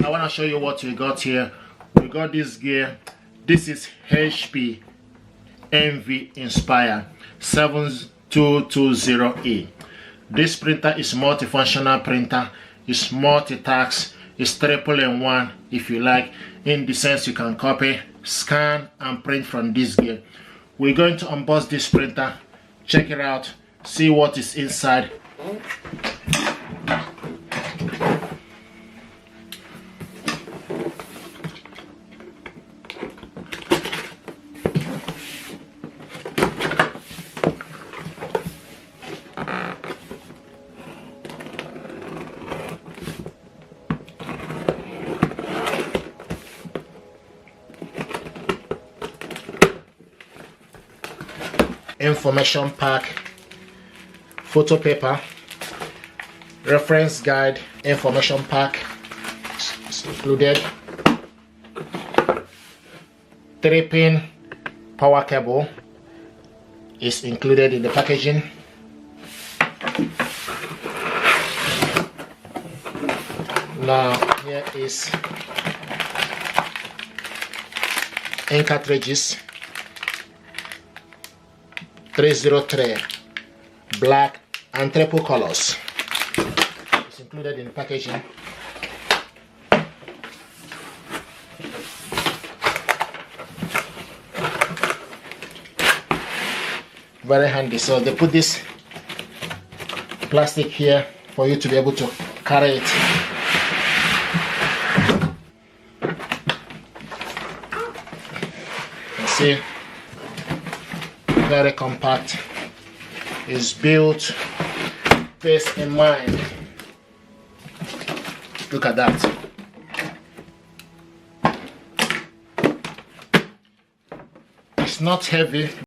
I want to show you what we got here. We got this gear. This is HP Envy Inspire 7220E. This printer is multifunctional printer. It's multi-task. It's triple-in-one, if you like, in the sense you can copy, scan, and print from this gear. We're going to unbox this printer, check it out, see what is inside. Information pack, photo paper, reference guide, information pack is included, 3-pin power cable is included in the packaging. Now here is ink cartridges, 303 black and triple colors. It's included in the packaging. Very handy. So they put this plastic here for you to be able to carry it. You see, very compact. Is built face in mind. Look at that. It's not heavy.